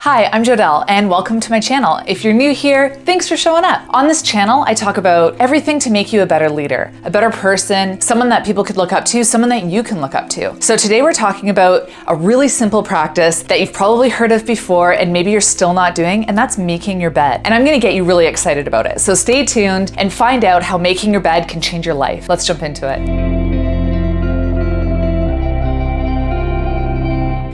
Hi, I'm Jodelle and welcome to my channel. If you're new here, thanks for showing up. On this channel, I talk about everything to make you a better leader, a better person, someone that people could look up to, someone that you can look up to. So today we're talking about a really simple practice that you've probably heard of before and maybe you're still not doing, and that's making your bed. And I'm gonna get you really excited about it. So stay tuned and find out how making your bed can change your life. Let's jump into it.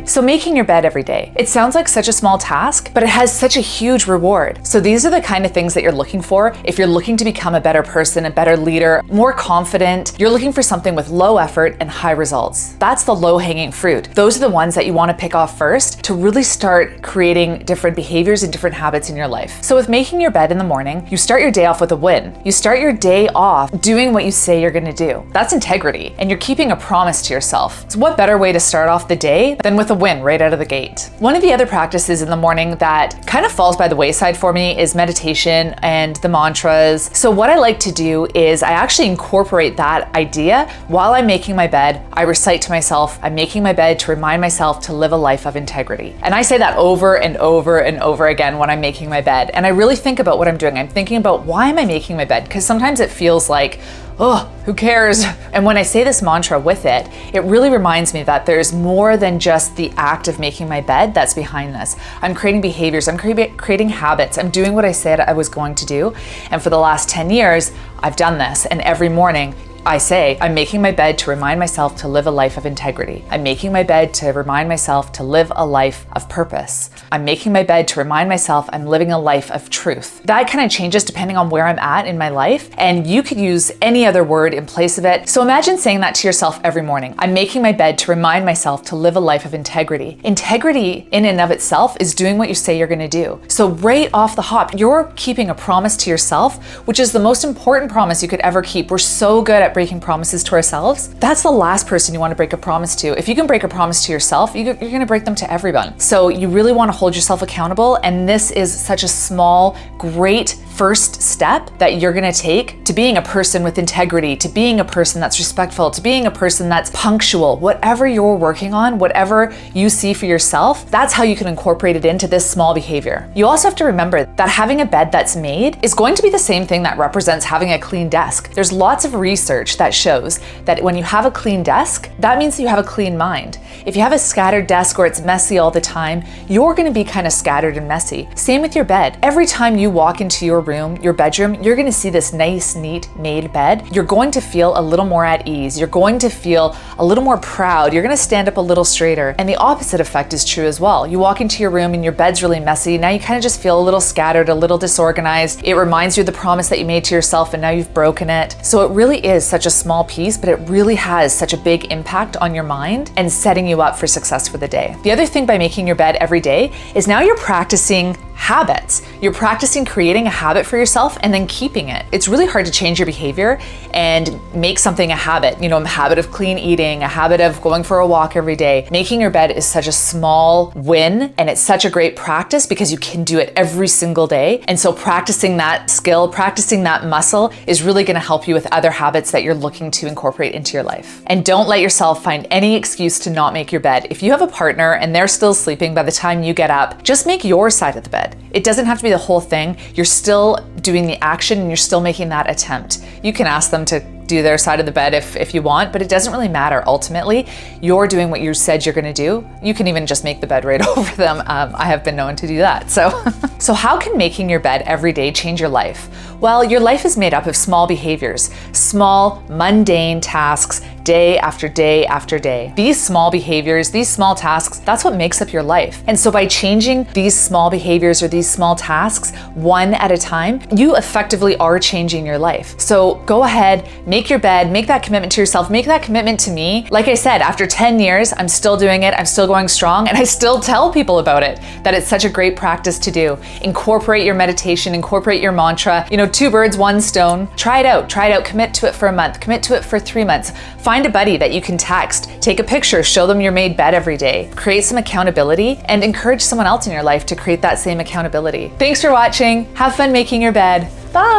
So making your bed every day. It sounds like such a small task, but it has such a huge reward. So these are the kind of things that you're looking for if you're looking to become a better person, a better leader, more confident. You're looking for something with low effort and high results. That's the low-hanging fruit. Those are the ones that you want to pick off first to really start creating different behaviors and different habits in your life. So with making your bed in the morning, you start your day off with a win. You start your day off doing what you say you're going to do. That's integrity, and you're keeping a promise to yourself. So what better way to start off the day than with a win right out of the gate? One of the other practices in the morning that kind of falls by the wayside for me is meditation and the mantras. So what I like to do is I actually incorporate that idea while I'm making my bed. I recite to myself, I'm making my bed to remind myself to live a life of integrity. And I say that over and over and over again when I'm making my bed. And I really think about what I'm doing. I'm thinking about, why am I making my bed? Because sometimes it feels like, oh, who cares? And when I say this mantra with it, it really reminds me that there's more than just the act of making my bed that's behind this. I'm creating behaviors, I'm creating habits, I'm doing what I said I was going to do. And for the last 10 years, I've done this. And every morning, I say, I'm making my bed to remind myself to live a life of integrity. I'm making my bed to remind myself to live a life of purpose. I'm making my bed to remind myself I'm living a life of truth. That kind of changes depending on where I'm at in my life, and you could use any other word in place of it. So imagine saying that to yourself every morning. I'm making my bed to remind myself to live a life of integrity. Integrity in and of itself is doing what you say you're gonna do. So right off the hop, you're keeping a promise to yourself, which is the most important promise you could ever keep. We're so good at breaking promises to ourselves. That's the last person you want to break a promise to. If you can break a promise to yourself, you're going to break them to everyone. So you really want to hold yourself accountable, and this is such a small, great first step that you're going to take to being a person with integrity, to being a person that's respectful, to being a person that's punctual. Whatever you're working on, whatever you see for yourself, that's how you can incorporate it into this small behavior. You also have to remember that having a bed that's made is going to be the same thing that represents having a clean desk. There's lots of research that shows that when you have a clean desk, that means that you have a clean mind. If you have a scattered desk or it's messy all the time, you're going to be kind of scattered and messy. Same with your bed. Every time you walk into your room, your bedroom, you're going to see this nice, neat made bed. You're going to feel a little more at ease. You're going to feel a little more proud. You're going to stand up a little straighter. And the opposite effect is true as well. You walk into your room and your bed's really messy. Now you kind of just feel a little scattered, a little disorganized. It reminds you of the promise that you made to yourself, and now you've broken it. So it really is such a small piece, but it really has such a big impact on your mind and setting you up for success for the day. The other thing by making your bed every day is now you're practicing habits. You're practicing creating a habit for yourself and then keeping it. It's really hard to change your behavior and make something a habit. You know, a habit of clean eating, a habit of going for a walk every day. Making your bed is such a small win, and it's such a great practice because you can do it every single day. And so practicing that skill, practicing that muscle is really going to help you with other habits that you're looking to incorporate into your life. And don't let yourself find any excuse to not make your bed. If you have a partner and they're still sleeping by the time you get up, just make your side of the bed. It doesn't have to be the whole thing. You're still doing the action and you're still making that attempt. You can ask them to do their side of the bed if you want, but it doesn't really matter. Ultimately, you're doing what you said you're gonna do. You can even just make the bed right over them. I have been known to do that. So how can making your bed every day change your life? Well, your life is made up of small behaviors, small, mundane tasks, day after day after day. These small behaviors, these small tasks, that's what makes up your life. And so by changing these small behaviors or these small tasks one at a time, you effectively are changing your life. So go ahead, make your bed, make that commitment to yourself, make that commitment to me. Like I said, after 10 years, I'm still doing it, I'm still going strong, and I still tell people about it, that it's such a great practice to do. Incorporate your meditation, incorporate your mantra, you know, 2 birds, 1 stone. Try it out, commit to it for a month, commit to it for 3 months. Find a buddy that you can text, take a picture, show them your made bed every day. Create some accountability and encourage someone else in your life to create that same accountability. Thanks for watching. Have fun making your bed. Bye.